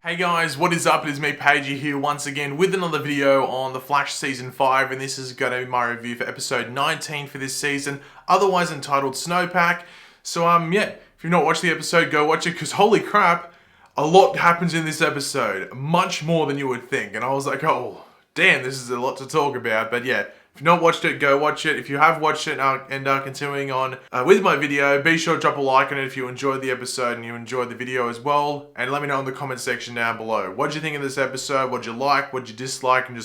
Hey guys, what is up? It is me, Pagey, here once again with another video on The Flash Season 5, and this is going to be my review for episode 19 for this season, otherwise entitled Snowpack. So, yeah, if you've not watched the episode, go watch it, because holy crap, a lot happens in this episode, much more than you would think, and I was like, oh, damn, this is a lot to talk about, but yeah. If you've not watched it, go watch it. If you have watched it and are continuing on with my video, be sure to drop a like on it if you enjoyed the episode and you enjoyed the video as well. And let me know in the comment section down below. What did you think of this episode? What did you like? What did you dislike? And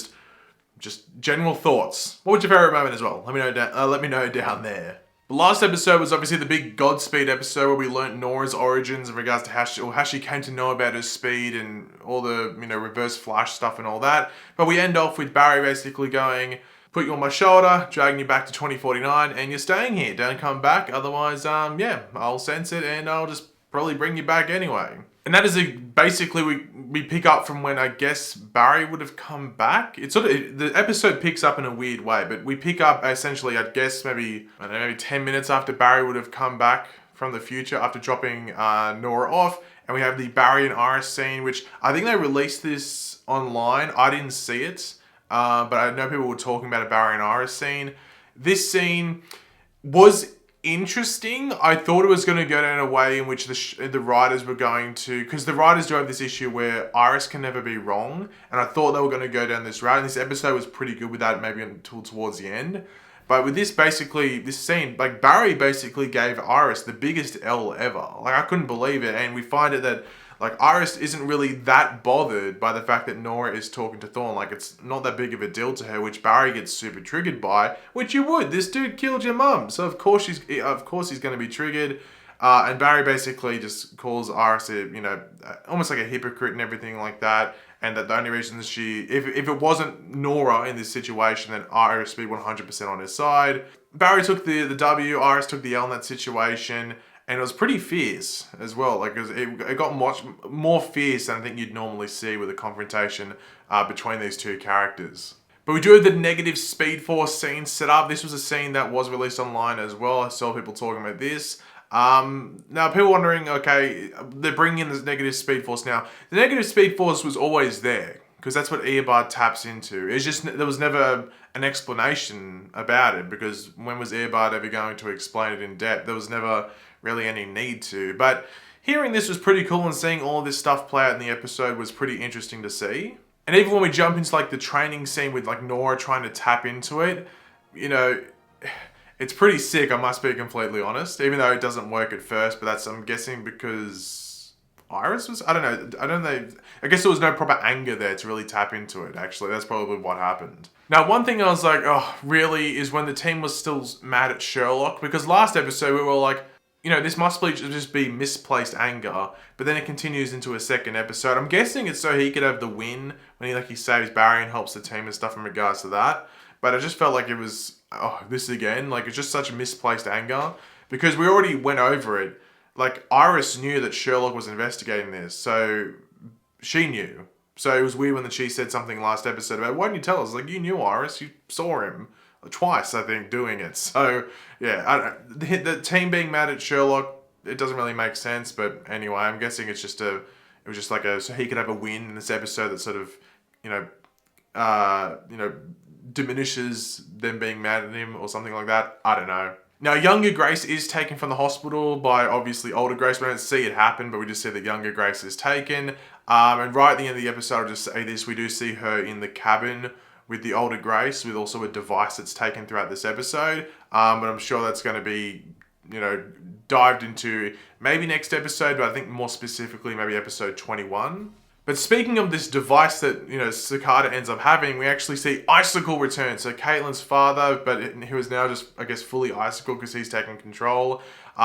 just general thoughts. What was your favorite moment as well? Let me know down there. The last episode was obviously the big Godspeed episode where we learnt Nora's origins in regards to how she came to know about her speed and all the reverse flash stuff and all that. But we end off with Barry basically going, put you on my shoulder, dragging you back to 2049, and you're staying here. Don't come back, otherwise, yeah, I'll sense it, and I'll just probably bring you back anyway. And that is basically we pick up from when I guess Barry would have come back. It's the episode picks up in a weird way, but we pick up essentially, I guess maybe 10 minutes after Barry would have come back from the future after dropping Nora off, and we have the Barry and Iris scene, which I think they released this online. I didn't see it. But I know people were talking about a Barry and Iris scene. This scene was interesting. I thought it was going to go down a way in which the writers were going to... Because the writers do have this issue where Iris can never be wrong. And I thought they were going to go down this route. And this episode was pretty good with that, maybe until towards the end. But with this scene, like Barry basically gave Iris the biggest L ever. Like I couldn't believe it. And we find it that... Like, Iris isn't really that bothered by the fact that Nora is talking to Thorne. Like, it's not that big of a deal to her, which Barry gets super triggered by, which you would. This dude killed your mum. So, of course he's going to be triggered. And Barry basically just calls Iris, almost like a hypocrite and everything like that. And that the only reason that if it wasn't Nora in this situation, then Iris would be 100% on his side. Barry took the W, Iris took the L in that situation. And it was pretty fierce as well. Like it got much more fierce than I think you'd normally see with a confrontation between these two characters. But we do have the negative Speedforce scene set up. This was a scene that was released online as well. I saw people talking about this. Now, people wondering, okay, they're bringing in this negative Speedforce now. The negative Speedforce was always there, because that's what Eobard taps into. It's just, there was never an explanation about it, because when was Eobard ever going to explain it in depth? There was never really any need to. But hearing this was pretty cool, and seeing all this stuff play out in the episode was pretty interesting to see. And even when we jump into like the training scene with like Nora trying to tap into it, it's pretty sick, I must be completely honest, even though it doesn't work at first. But that's, I'm guessing, because Iris was, I don't know, I guess there was no proper anger there to really tap into it, actually. That's probably what happened. Now, one thing I was like, oh, really, is when the team was still mad at Sherlock, because last episode we were like, this must just be misplaced anger, but then it continues into a second episode. I'm guessing it's so he could have the win when he saves Barry and helps the team and stuff in regards to that. But I just felt like it was, this again, like it's just such a misplaced anger, because we already went over it. Like Iris knew that Sherlock was investigating this, so she knew. So it was weird when she said something last episode about, why didn't you tell us? Like, you knew Iris, you saw him. Twice, I think, doing it. So, yeah, the team being mad at Sherlock, it doesn't really make sense. But anyway, I'm guessing it was just like so he could have a win in this episode that sort of, diminishes them being mad at him or something like that. I don't know. Now, younger Grace is taken from the hospital by obviously older Grace. We don't see it happen, but we just see that younger Grace is taken. And right at the end of the episode, I'll just say this, we do see her in the cabin with the older Grace, with also a device that's taken throughout this episode. But I'm sure that's going to be, dived into maybe next episode, but I think more specifically maybe episode 21. But speaking of this device that, Cicada ends up having, we actually see Icicle return. So Caitlin's father, but he was now just, I guess, fully Icicle because he's taken control.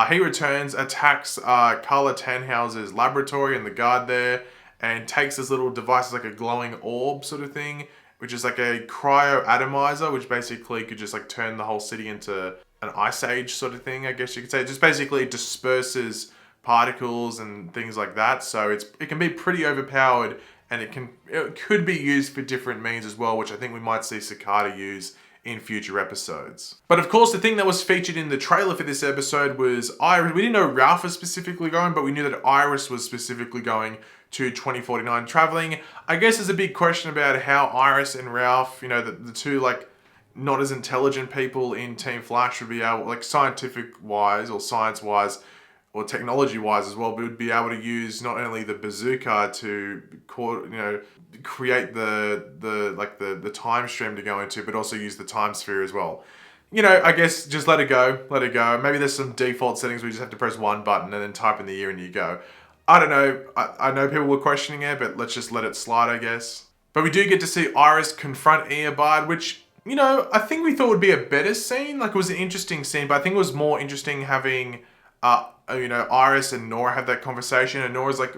He returns, attacks Carla Tannhauser's laboratory and the guard there, and takes this little device, like a glowing orb sort of thing, which is like a cryo-atomizer, which basically could just like turn the whole city into an ice age sort of thing, I guess you could say. It just basically disperses particles and things like that. So it can be pretty overpowered, and it could be used for different means as well, which I think we might see Cicada use in future episodes. But of course, the thing that was featured in the trailer for this episode was Iris. We didn't know Ralph was specifically going, but we knew that Iris was specifically going to 2049 traveling. I guess there's a big question about how Iris and Ralph, you know, the two like not as intelligent people in Team Flash would be able, like scientific wise or science wise or technology wise as well, but would be able to use not only the bazooka to, you know, create the time stream to go into, but also use the time sphere as well. You know, I guess just let it go. Maybe there's some default settings where you just have to press one button and then type in the year and you go. I don't know. I know people were questioning it, but let's just let it slide, I guess. But we do get to see Iris confront Eobard, which, you know, I think we thought would be a better scene. Like, it was an interesting scene, but I think it was more interesting having, you know, Iris and Nora have that conversation. And Nora's like,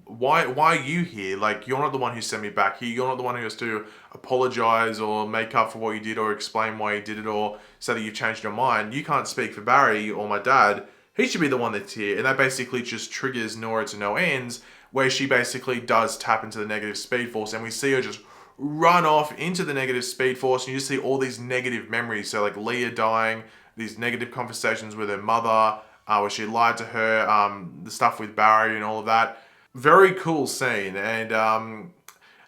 why are you here? Like, you're not the one who sent me back here. You're not the one who has to apologize or make up for what you did or explain why you did it or say that you've changed your mind. You can't speak for Barry or my dad. He should be the one that's here. And that basically just triggers Nora to no ends, where she basically does tap into the negative Speed Force, and we see her just run off into the negative Speed Force, and you just see all these negative memories. So like Leah dying, these negative conversations with her mother, where she lied to her, the stuff with Barry and all of that. Very cool scene. And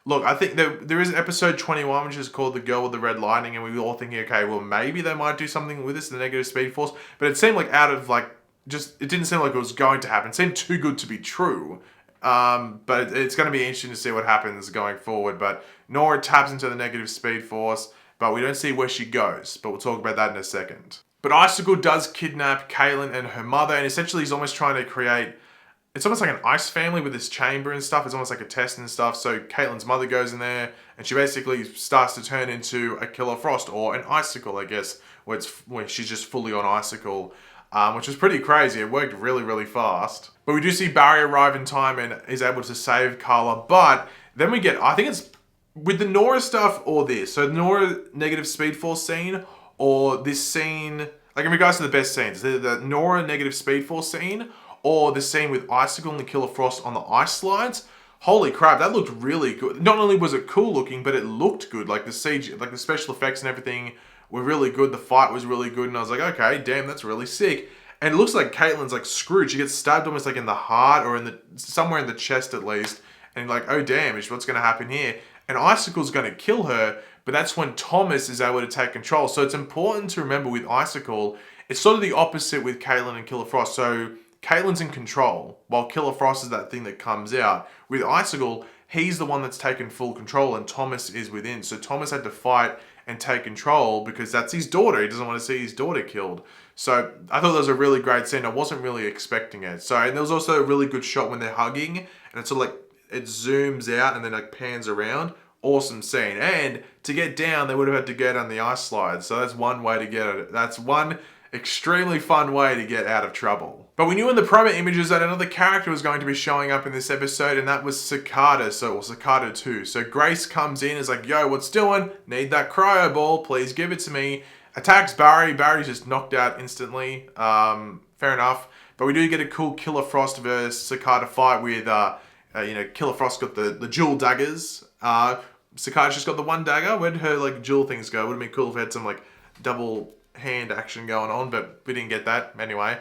look, I think there is episode 21, which is called The Girl with the Red Lightning, and we were all thinking, okay, well, maybe they might do something with this, the negative Speed Force. But it seemed like out of like, it didn't seem like it was going to happen. It seemed too good to be true. But it's going to be interesting to see what happens going forward. But Nora taps into the negative Speed Force, but we don't see where she goes. But we'll talk about that in a second. But Icicle does kidnap Caitlin and her mother, and essentially he's almost trying to create, it's almost like an ice family with this chamber and stuff. It's almost like a test and stuff. So Caitlin's mother goes in there, and she basically starts to turn into a Killer Frost, or an Icicle, I guess, where she's just fully on Icicle. Which was pretty crazy. It worked really, really fast. But we do see Barry arrive in time and is able to save Carla. But then we get, I think it's with the Nora stuff or this. So Nora negative Speed Force scene or this scene, like in regards to the best scenes, the Nora negative Speed Force scene or the scene with Icicle and the Killer Frost on the ice slides. Holy crap, that looked really good. Not only was it cool looking, but it looked good. Like the CG, like the special effects and everything were really good. The fight was really good, and I was like, okay, damn, that's really sick. And it looks like Caitlin's like screwed. She gets stabbed almost like in the heart or in somewhere in the chest at least. And like, oh damn, what's going to happen here? And Icicle's going to kill her, but that's when Thomas is able to take control. So it's important to remember with Icicle, it's sort of the opposite with Caitlin and Killer Frost. So Caitlin's in control, while Killer Frost is that thing that comes out. With Icicle, he's the one that's taken full control, and Thomas is within. So Thomas had to fight and take control because that's his daughter. He doesn't want to see his daughter killed. So I thought that was a really great scene. I wasn't really expecting it. So, and there was also a really good shot when they're hugging, and it's sort of like, it zooms out and then like pans around. Awesome scene. And to get down, they would have had to go down the ice slide. So that's one way to get it. That's one extremely fun way to get out of trouble. But we knew in the promo images that another character was going to be showing up in this episode, and that was Cicada, or Cicada 2. So Grace comes in, is like, yo, what's doing? Need that cryo ball, please give it to me. Attacks Barry. Barry's just knocked out instantly. Fair enough. But we do get a cool Killer Frost versus Cicada fight with, Killer Frost got the dual daggers. Cicada's just got the one dagger. Where'd her like dual things go? Would have been cool if we had some like double hand action going on, but we didn't get that anyway.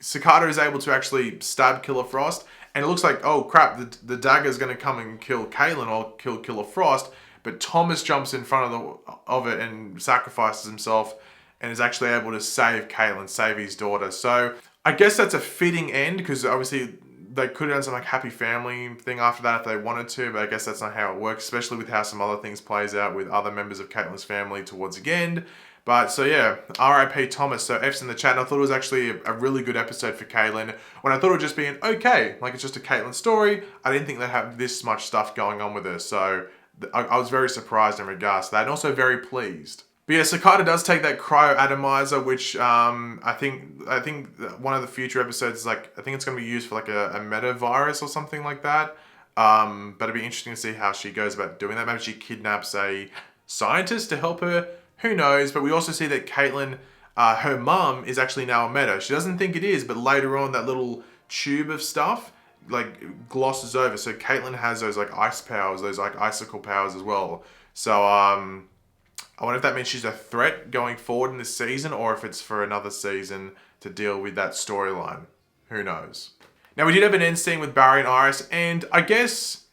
Cicada is able to actually stab Killer Frost, and it looks like, oh crap, the dagger is going to come and kill Caitlin or kill Killer Frost, but Thomas jumps in front of it and sacrifices himself and is actually able to save Caitlin, save his daughter. So I guess that's a fitting end, because obviously they could have done some like happy family thing after that if they wanted to, but I guess that's not how it works, especially with how some other things plays out with other members of Caitlin's family towards the end. But so yeah, R.I.P. Thomas. So F's in the chat, and I thought it was actually a really good episode for Caitlin, when I thought it would just be an okay, like it's just a Caitlin story. I didn't think they'd have this much stuff going on with her, so I was very surprised in regards to that, and also very pleased. But yeah, Cicada does take that cryo atomizer, which I think one of the future episodes is like, I think it's going to be used for like a metavirus or something like that. But it'd be interesting to see how she goes about doing that. Maybe she kidnaps a scientist to help her. Who knows? But we also see that Caitlin, her mum, is actually now a meta. She doesn't think it is, but later on, that little tube of stuff like glosses over. So Caitlin has those like ice powers, those like icicle powers as well. So I wonder if that means she's a threat going forward in this season, or if it's for another season to deal with that storyline. Who knows? Now, we did have an end scene with Barry and Iris, and I guess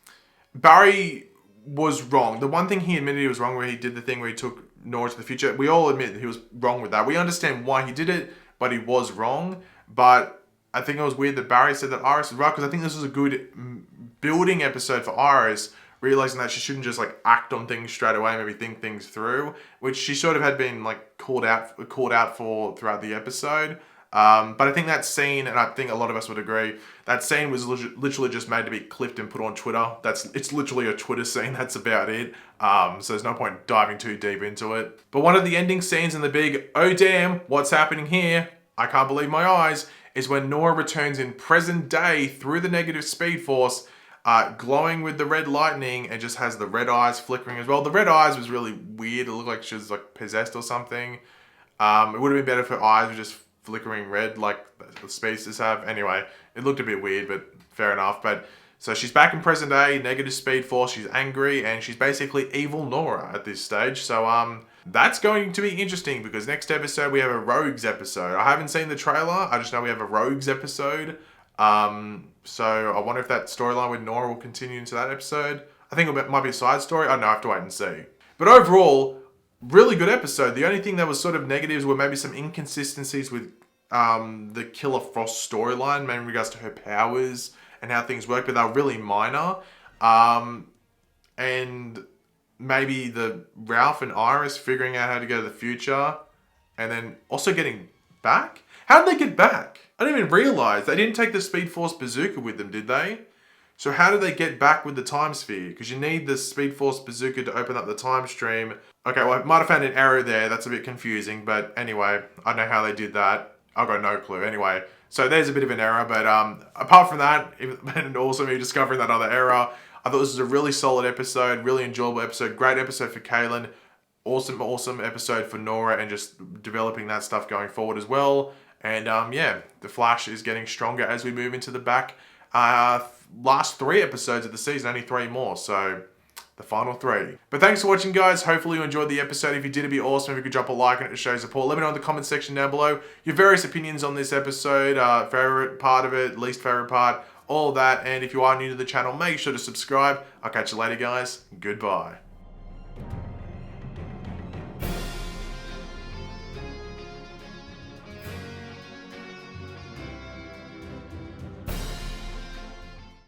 Barry was wrong. The one thing he admitted he was wrong where he did the thing where he took Nora to the future, we all admit that he was wrong with that. We understand why he did it, but he was wrong. But I think it was weird that Barry said that Iris was right, because I think this was a good building episode for Iris, realizing that she shouldn't just like act on things straight away, maybe think things through, which she sort of had been like called out for throughout the episode. But I think that scene, and I think a lot of us would agree, that scene was literally just made to be clipped and put on Twitter. It's literally a Twitter scene, that's about it. So there's no point diving too deep into it. But one of the ending scenes in the big, oh damn, what's happening here? I can't believe my eyes, is when Nora returns in present day through the negative speed force, glowing with the red lightning, and just has the red eyes flickering as well. The red eyes was really weird. It looked like she was like possessed or something. It would have been better if her eyes were just flickering red like the speedsters have. Anyway, it looked a bit weird, but fair enough. But so she's back in present day, negative speed force, she's angry, and she's basically evil Nora at this stage. So that's going to be interesting, because next episode we have a Rogues episode. I haven't seen the trailer, I just know we have a Rogues episode. So I wonder if that storyline with Nora will continue into that episode. I think it might be a side story. I don't know, I have to wait and see. But overall, really good episode. The only thing that was sort of negatives were maybe some inconsistencies with the Killer Frost storyline, mainly in regards to her powers and how things work, but they were really minor. And maybe the Ralph and Iris figuring out how to go to the future, and then also getting back. How did they get back? I didn't even realize they didn't take the Speed Force bazooka with them, did they? So how did they get back with the time sphere? Because you need the Speed Force bazooka to open up the time stream. Okay, well, I might have found an error there. That's a bit confusing. But anyway, I don't know how they did that. I've got no clue. Anyway, so there's a bit of an error. But apart from that, and also me discovering that other error, I thought this was a really solid episode, really enjoyable episode. Great episode for Kaylin. Awesome episode for Nora, and just developing that stuff going forward as well. And yeah, the Flash is getting stronger as we move into the back last 3 episodes of the season, only 3 more, so the final 3. But thanks for watching, guys. Hopefully you enjoyed the episode. If you did, it'd be awesome if you could drop a like on it to show support. Let me know in the comment section down below your various opinions on this episode, favorite part of it, least favorite part, all of that. And if you are new to the channel, make sure to subscribe. I'll catch you later, guys. Goodbye.